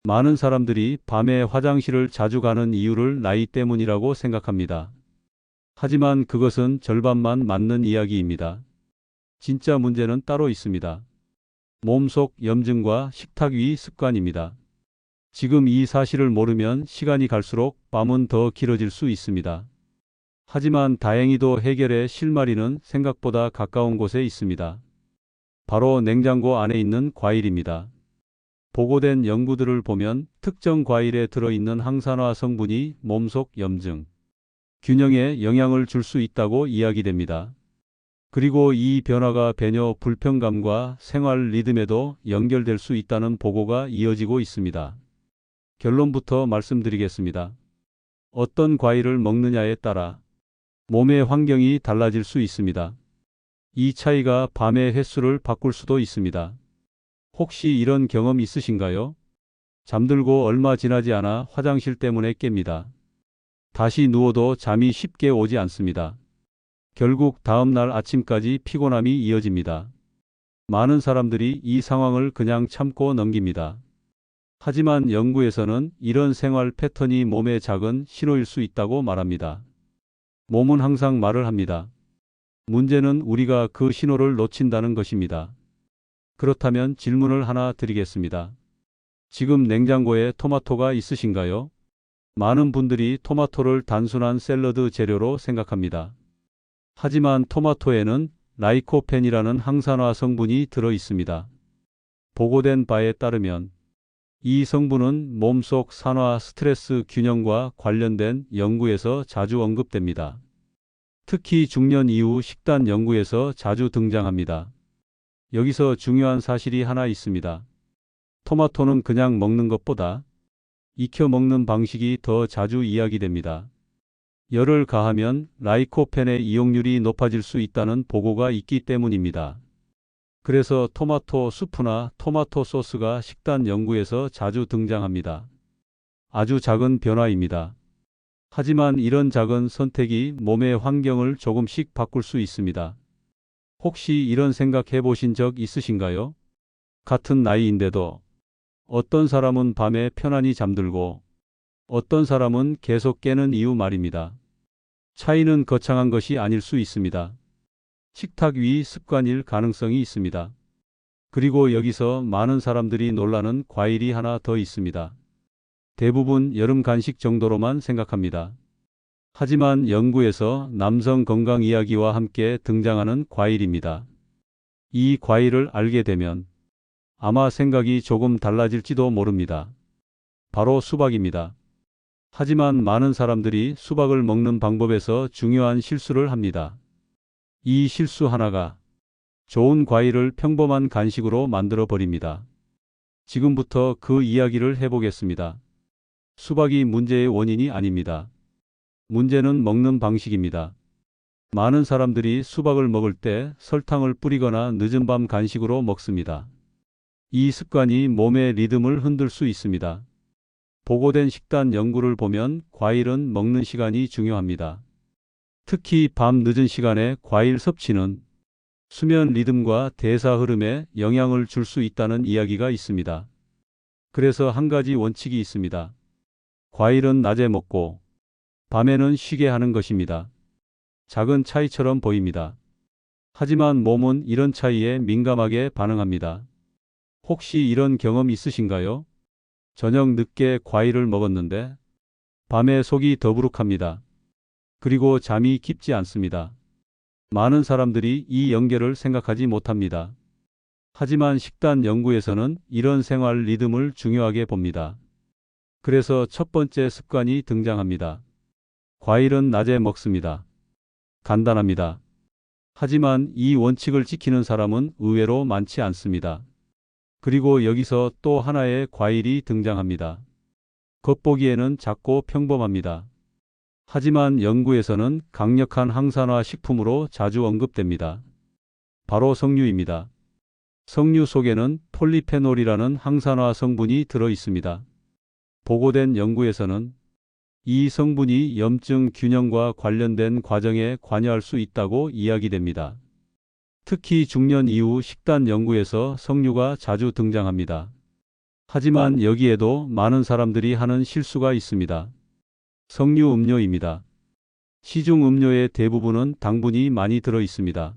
많은 사람들이 밤에 화장실을 자주 가는 이유를 나이 때문이라고 생각합니다. 하지만 그것은 절반만 맞는 이야기입니다. 진짜 문제는 따로 있습니다. 몸속 염증과 식탁 위 습관입니다. 지금 이 사실을 모르면 시간이 갈수록 밤은 더 길어질 수 있습니다. 하지만 다행히도 해결의 실마리는 생각보다 가까운 곳에 있습니다. 바로 냉장고 안에 있는 과일입니다. 보고된 연구들을 보면 특정 과일에 들어있는 항산화 성분이 몸속 염증, 균형에 영향을 줄 수 있다고 이야기됩니다. 그리고 이 변화가 배뇨 불편감과 생활 리듬에도 연결될 수 있다는 보고가 이어지고 있습니다. 결론부터 말씀드리겠습니다. 어떤 과일을 먹느냐에 따라 몸의 환경이 달라질 수 있습니다. 이 차이가 밤의 횟수를 바꿀 수도 있습니다. 혹시 이런 경험 있으신가요? 잠들고 얼마 지나지 않아 화장실 때문에 깹니다. 다시 누워도 잠이 쉽게 오지 않습니다. 결국 다음 날 아침까지 피곤함이 이어집니다. 많은 사람들이 이 상황을 그냥 참고 넘깁니다. 하지만 연구에서는 이런 생활 패턴이 몸의 작은 신호일 수 있다고 말합니다. 몸은 항상 말을 합니다. 문제는 우리가 그 신호를 놓친다는 것입니다. 그렇다면 질문을 하나 드리겠습니다. 지금 냉장고에 토마토가 있으신가요? 많은 분들이 토마토를 단순한 샐러드 재료로 생각합니다. 하지만 토마토에는 라이코펜이라는 항산화 성분이 들어 있습니다. 보고된 바에 따르면 이 성분은 몸속 산화 스트레스 균형과 관련된 연구에서 자주 언급됩니다. 특히 중년 이후 식단 연구에서 자주 등장합니다. 여기서 중요한 사실이 하나 있습니다. 토마토는 그냥 먹는 것보다 익혀 먹는 방식이 더 자주 이야기됩니다. 열을 가하면 라이코펜의 이용률이 높아질 수 있다는 보고가 있기 때문입니다. 그래서 토마토 수프나 토마토 소스가 식단 연구에서 자주 등장합니다. 아주 작은 변화입니다. 하지만 이런 작은 선택이 몸의 환경을 조금씩 바꿀 수 있습니다. 혹시 이런 생각 해보신 적 있으신가요? 같은 나이인데도 어떤 사람은 밤에 편안히 잠들고 어떤 사람은 계속 깨는 이유 말입니다. 차이는 거창한 것이 아닐 수 있습니다. 식탁 위 습관일 가능성이 있습니다. 그리고 여기서 많은 사람들이 놀라는 과일이 하나 더 있습니다. 대부분 여름 간식 정도로만 생각합니다. 하지만 연구에서 남성 건강 이야기와 함께 등장하는 과일입니다. 이 과일을 알게 되면 아마 생각이 조금 달라질지도 모릅니다. 바로 수박입니다. 하지만 많은 사람들이 수박을 먹는 방법에서 중요한 실수를 합니다. 이 실수 하나가 좋은 과일을 평범한 간식으로 만들어 버립니다. 지금부터 그 이야기를 해보겠습니다. 수박이 문제의 원인이 아닙니다. 문제는 먹는 방식입니다. 많은 사람들이 수박을 먹을 때 설탕을 뿌리거나 늦은 밤 간식으로 먹습니다. 이 습관이 몸의 리듬을 흔들 수 있습니다. 보고된 식단 연구를 보면 과일은 먹는 시간이 중요합니다. 특히 밤 늦은 시간에 과일 섭취는 수면 리듬과 대사 흐름에 영향을 줄 수 있다는 이야기가 있습니다. 그래서 한 가지 원칙이 있습니다. 과일은 낮에 먹고 밤에는 쉬게 하는 것입니다. 작은 차이처럼 보입니다. 하지만 몸은 이런 차이에 민감하게 반응합니다. 혹시 이런 경험 있으신가요? 저녁 늦게 과일을 먹었는데 밤에 속이 더부룩합니다. 그리고 잠이 깊지 않습니다. 많은 사람들이 이 연결을 생각하지 못합니다. 하지만 식단 연구에서는 이런 생활 리듬을 중요하게 봅니다. 그래서 첫 번째 습관이 등장합니다. 과일은 낮에 먹습니다. 간단합니다. 하지만 이 원칙을 지키는 사람은 의외로 많지 않습니다. 그리고 여기서 또 하나의 과일이 등장합니다. 겉보기에는 작고 평범합니다. 하지만 연구에서는 강력한 항산화 식품으로 자주 언급됩니다. 바로 석류입니다. 석류 속에는 폴리페놀이라는 항산화 성분이 들어 있습니다. 보고된 연구에서는 이 성분이 염증 균형과 관련된 과정에 관여할 수 있다고 이야기됩니다. 특히 중년 이후 식단 연구에서 석류가 자주 등장합니다. 하지만 여기에도 많은 사람들이 하는 실수가 있습니다. 석류 음료입니다. 시중 음료의 대부분은 당분이 많이 들어 있습니다.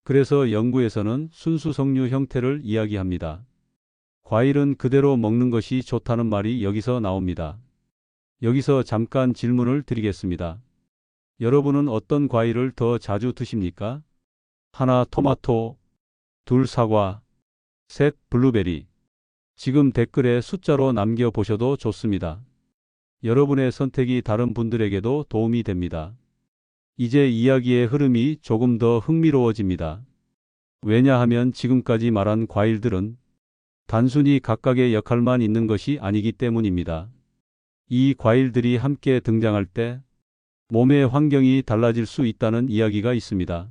그래서 연구에서는 순수 석류 형태를 이야기합니다. 과일은 그대로 먹는 것이 좋다는 말이 여기서 나옵니다. 여기서 잠깐 질문을 드리겠습니다. 여러분은 어떤 과일을 더 자주 드십니까? 하나 토마토, 둘 사과, 셋 블루베리. 지금 댓글에 숫자로 남겨보셔도 좋습니다. 여러분의 선택이 다른 분들에게도 도움이 됩니다. 이제 이야기의 흐름이 조금 더 흥미로워집니다. 왜냐하면 지금까지 말한 과일들은 단순히 각각의 역할만 있는 것이 아니기 때문입니다. 이 과일들이 함께 등장할 때 몸의 환경이 달라질 수 있다는 이야기가 있습니다.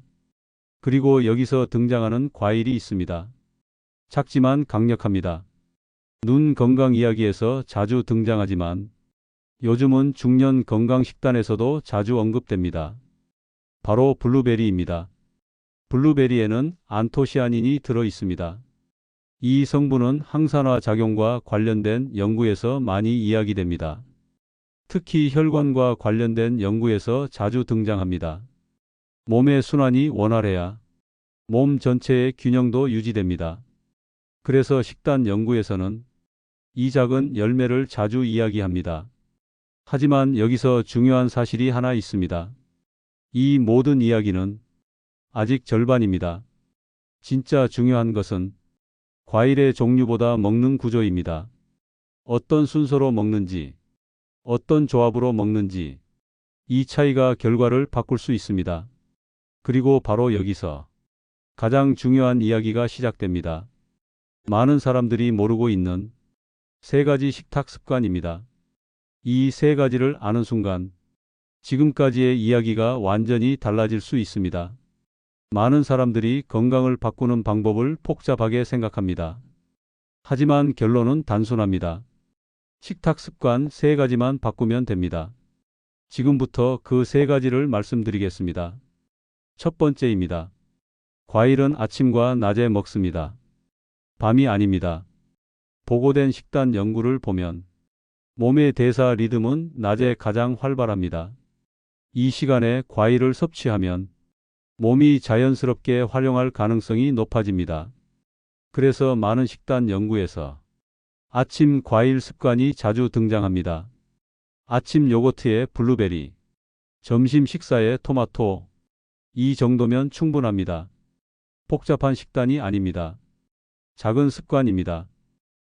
그리고 여기서 등장하는 과일이 있습니다. 작지만 강력합니다. 눈 건강 이야기에서 자주 등장하지만 요즘은 중년 건강 식단에서도 자주 언급됩니다. 바로 블루베리입니다. 블루베리에는 안토시아닌이 들어 있습니다. 이 성분은 항산화 작용과 관련된 연구에서 많이 이야기됩니다. 특히 혈관과 관련된 연구에서 자주 등장합니다. 몸의 순환이 원활해야 몸 전체의 균형도 유지됩니다. 그래서 식단 연구에서는 이 작은 열매를 자주 이야기합니다. 하지만 여기서 중요한 사실이 하나 있습니다. 이 모든 이야기는 아직 절반입니다. 진짜 중요한 것은 과일의 종류보다 먹는 구조입니다. 어떤 순서로 먹는지, 어떤 조합으로 먹는지, 이 차이가 결과를 바꿀 수 있습니다. 그리고 바로 여기서 가장 중요한 이야기가 시작됩니다. 많은 사람들이 모르고 있는 세 가지 식탁 습관입니다. 이 세 가지를 아는 순간 지금까지의 이야기가 완전히 달라질 수 있습니다. 많은 사람들이 건강을 바꾸는 방법을 복잡하게 생각합니다. 하지만 결론은 단순합니다. 식탁 습관 세 가지만 바꾸면 됩니다. 지금부터 그 세 가지를 말씀드리겠습니다. 첫 번째입니다. 과일은 아침과 낮에 먹습니다. 밤이 아닙니다. 보고된 식단 연구를 보면 몸의 대사 리듬은 낮에 가장 활발합니다. 이 시간에 과일을 섭취하면 몸이 자연스럽게 활용할 가능성이 높아집니다. 그래서 많은 식단 연구에서 아침 과일 습관이 자주 등장합니다. 아침 요거트에 블루베리, 점심 식사에 토마토, 이 정도면 충분합니다. 복잡한 식단이 아닙니다. 작은 습관입니다.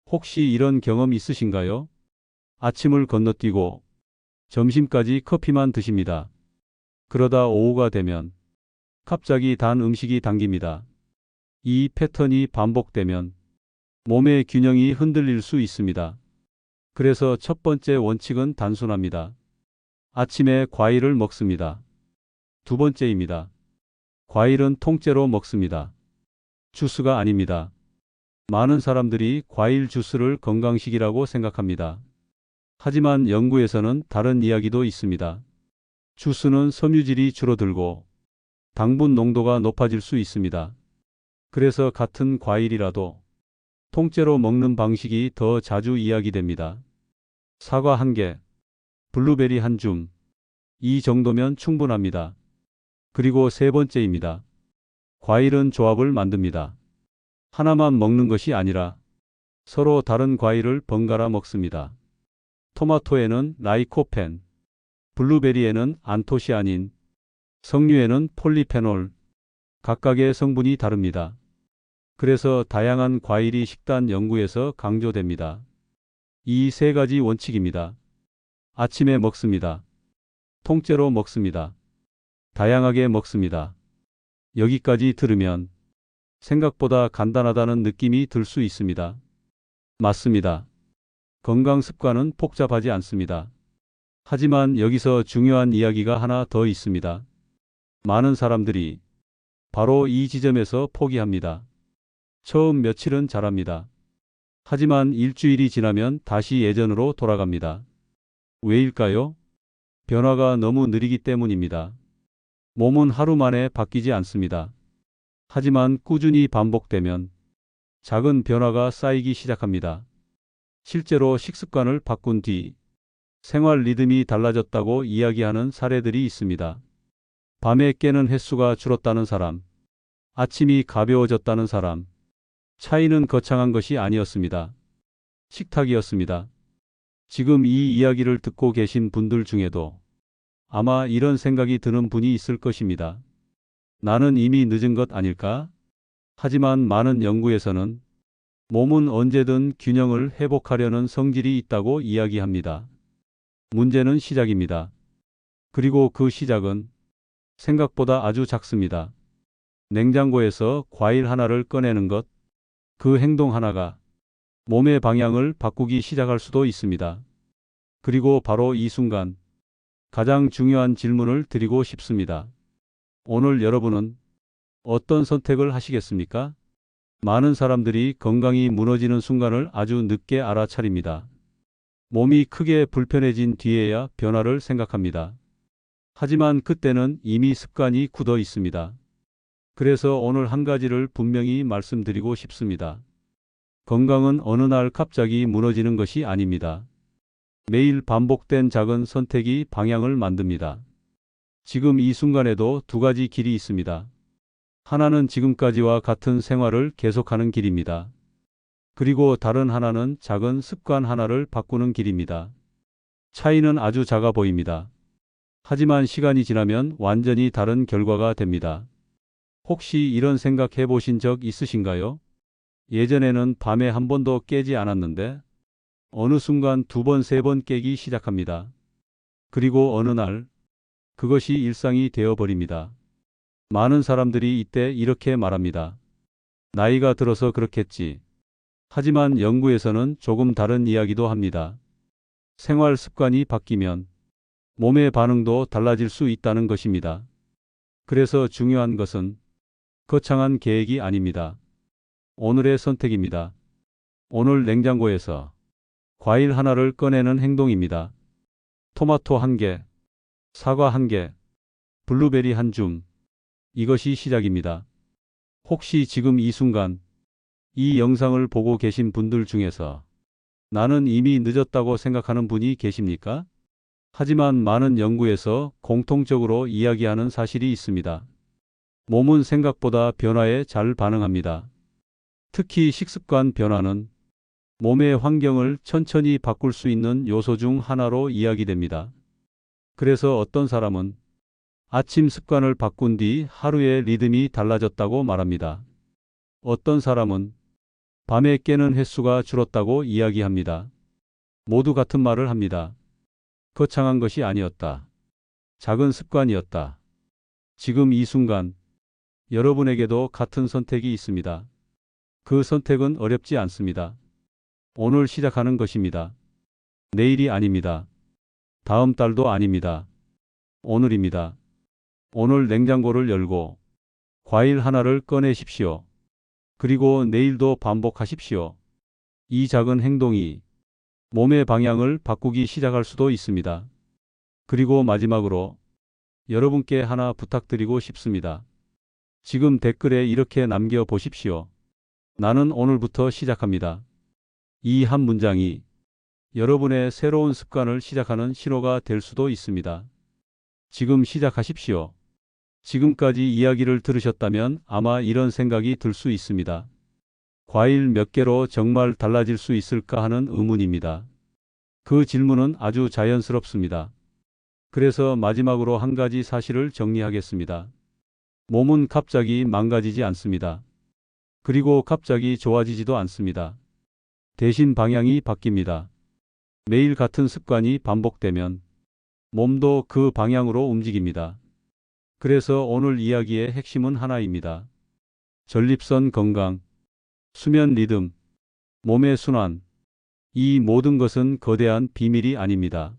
혹시 이런 경험 있으신가요? 아침을 건너뛰고 점심까지 커피만 드십니다. 그러다 오후가 되면 갑자기 단 음식이 당깁니다. 이 패턴이 반복되면 몸의 균형이 흔들릴 수 있습니다. 그래서 첫 번째 원칙은 단순합니다. 아침에 과일을 먹습니다. 두 번째입니다. 과일은 통째로 먹습니다. 주스가 아닙니다. 많은 사람들이 과일 주스를 건강식이라고 생각합니다. 하지만 연구에서는 다른 이야기도 있습니다. 주스는 섬유질이 줄어들고 당분 농도가 높아질 수 있습니다. 그래서 같은 과일이라도 통째로 먹는 방식이 더 자주 이야기됩니다. 사과 한 개, 블루베리 한 줌, 이 정도면 충분합니다. 그리고 세 번째입니다. 과일은 조합을 만듭니다. 하나만 먹는 것이 아니라 서로 다른 과일을 번갈아 먹습니다. 토마토에는 라이코펜, 블루베리에는 안토시아닌, 석류에는 폴리페놀, 각각의 성분이 다릅니다. 그래서 다양한 과일이 식단 연구에서 강조됩니다. 이 세 가지 원칙입니다. 아침에 먹습니다. 통째로 먹습니다. 다양하게 먹습니다. 여기까지 들으면 생각보다 간단하다는 느낌이 들 수 있습니다. 맞습니다. 건강 습관은 복잡하지 않습니다. 하지만 여기서 중요한 이야기가 하나 더 있습니다. 많은 사람들이 바로 이 지점에서 포기합니다. 처음 며칠은 잘합니다. 하지만 일주일이 지나면 다시 예전으로 돌아갑니다. 왜일까요? 변화가 너무 느리기 때문입니다. 몸은 하루 만에 바뀌지 않습니다. 하지만 꾸준히 반복되면 작은 변화가 쌓이기 시작합니다. 실제로 식습관을 바꾼 뒤 생활 리듬이 달라졌다고 이야기하는 사례들이 있습니다. 밤에 깨는 횟수가 줄었다는 사람, 아침이 가벼워졌다는 사람, 차이는 거창한 것이 아니었습니다. 식탁이었습니다. 지금 이 이야기를 듣고 계신 분들 중에도 아마 이런 생각이 드는 분이 있을 것입니다. 나는 이미 늦은 것 아닐까? 하지만 많은 연구에서는 몸은 언제든 균형을 회복하려는 성질이 있다고 이야기합니다. 문제는 시작입니다. 그리고 그 시작은 생각보다 아주 작습니다. 냉장고에서 과일 하나를 꺼내는 것, 그 행동 하나가 몸의 방향을 바꾸기 시작할 수도 있습니다. 그리고 바로 이 순간 가장 중요한 질문을 드리고 싶습니다. 오늘 여러분은 어떤 선택을 하시겠습니까? 많은 사람들이 건강이 무너지는 순간을 아주 늦게 알아차립니다. 몸이 크게 불편해진 뒤에야 변화를 생각합니다. 하지만 그때는 이미 습관이 굳어 있습니다. 그래서 오늘 한 가지를 분명히 말씀드리고 싶습니다. 건강은 어느 날 갑자기 무너지는 것이 아닙니다. 매일 반복된 작은 선택이 방향을 만듭니다. 지금 이 순간에도 두 가지 길이 있습니다. 하나는 지금까지와 같은 생활을 계속하는 길입니다. 그리고 다른 하나는 작은 습관 하나를 바꾸는 길입니다. 차이는 아주 작아 보입니다. 하지만 시간이 지나면 완전히 다른 결과가 됩니다. 혹시 이런 생각 해보신 적 있으신가요? 예전에는 밤에 한 번도 깨지 않았는데 어느 순간 두 번, 세 번 깨기 시작합니다. 그리고 어느 날 그것이 일상이 되어버립니다. 많은 사람들이 이때 이렇게 말합니다. 나이가 들어서 그렇겠지. 하지만 연구에서는 조금 다른 이야기도 합니다. 생활 습관이 바뀌면 몸의 반응도 달라질 수 있다는 것입니다. 그래서 중요한 것은 거창한 계획이 아닙니다. 오늘의 선택입니다. 오늘 냉장고에서 과일 하나를 꺼내는 행동입니다. 토마토 한 개, 사과 한 개, 블루베리 한 줌. 이것이 시작입니다. 혹시 지금 이 순간 이 영상을 보고 계신 분들 중에서 나는 이미 늦었다고 생각하는 분이 계십니까? 하지만 많은 연구에서 공통적으로 이야기하는 사실이 있습니다. 몸은 생각보다 변화에 잘 반응합니다. 특히 식습관 변화는 몸의 환경을 천천히 바꿀 수 있는 요소 중 하나로 이야기됩니다. 그래서 어떤 사람은 아침 습관을 바꾼 뒤 하루의 리듬이 달라졌다고 말합니다. 어떤 사람은 밤에 깨는 횟수가 줄었다고 이야기합니다. 모두 같은 말을 합니다. 거창한 것이 아니었다. 작은 습관이었다. 지금 이 순간 여러분에게도 같은 선택이 있습니다. 그 선택은 어렵지 않습니다. 오늘 시작하는 것입니다. 내일이 아닙니다. 다음 달도 아닙니다. 오늘입니다. 오늘 냉장고를 열고 과일 하나를 꺼내십시오. 그리고 내일도 반복하십시오. 이 작은 행동이 몸의 방향을 바꾸기 시작할 수도 있습니다. 그리고 마지막으로 여러분께 하나 부탁드리고 싶습니다. 지금 댓글에 이렇게 남겨 보십시오. 나는 오늘부터 시작합니다. 이 한 문장이 여러분의 새로운 습관을 시작하는 신호가 될 수도 있습니다. 지금 시작하십시오. 지금까지 이야기를 들으셨다면 아마 이런 생각이 들 수 있습니다. 과일 몇 개로 정말 달라질 수 있을까 하는 의문입니다. 그 질문은 아주 자연스럽습니다. 그래서 마지막으로 한 가지 사실을 정리하겠습니다. 몸은 갑자기 망가지지 않습니다. 그리고 갑자기 좋아지지도 않습니다. 대신 방향이 바뀝니다. 매일 같은 습관이 반복되면 몸도 그 방향으로 움직입니다. 그래서 오늘 이야기의 핵심은 하나입니다. 전립선 건강, 수면 리듬, 몸의 순환, 이 모든 것은 거대한 비밀이 아닙니다.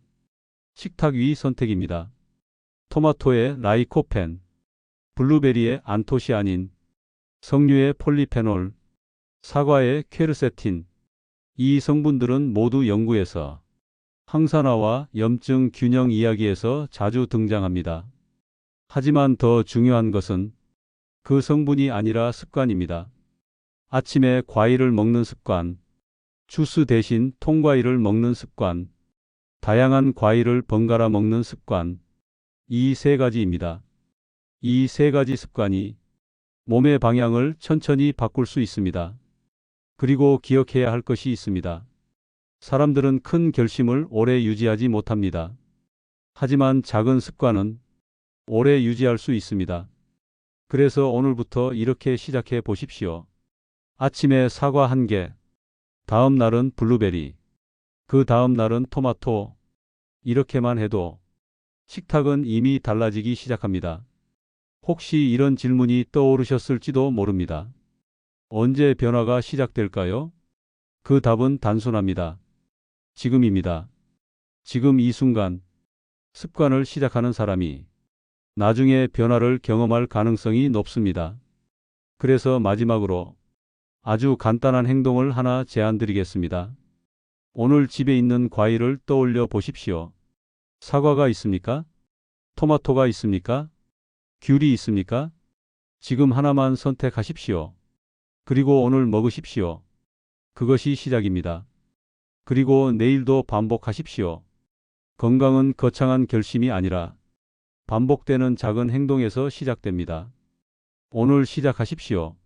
식탁 위 선택입니다. 토마토의 라이코펜, 블루베리의 안토시아닌, 석류의 폴리페놀, 사과의 퀘르세틴. 이 성분들은 모두 연구에서 항산화와 염증 균형 이야기에서 자주 등장합니다. 하지만 더 중요한 것은 그 성분이 아니라 습관입니다. 아침에 과일을 먹는 습관, 주스 대신 통과일을 먹는 습관, 다양한 과일을 번갈아 먹는 습관, 이 세 가지입니다. 이 세 가지 습관이 몸의 방향을 천천히 바꿀 수 있습니다. 그리고 기억해야 할 것이 있습니다. 사람들은 큰 결심을 오래 유지하지 못합니다. 하지만 작은 습관은 오래 유지할 수 있습니다. 그래서 오늘부터 이렇게 시작해 보십시오. 아침에 사과 1개, 다음 날은 블루베리, 그 다음 날은 토마토. 이렇게만 해도 식탁은 이미 달라지기 시작합니다. 혹시 이런 질문이 떠오르셨을지도 모릅니다. 언제 변화가 시작될까요? 그 답은 단순합니다. 지금입니다. 지금 이 순간 습관을 시작하는 사람이 나중에 변화를 경험할 가능성이 높습니다. 그래서 마지막으로 아주 간단한 행동을 하나 제안드리겠습니다. 오늘 집에 있는 과일을 떠올려 보십시오. 사과가 있습니까? 토마토가 있습니까? 귤이 있습니까? 지금 하나만 선택하십시오. 그리고 오늘 먹으십시오. 그것이 시작입니다. 그리고 내일도 반복하십시오. 건강은 거창한 결심이 아니라 반복되는 작은 행동에서 시작됩니다. 오늘 시작하십시오.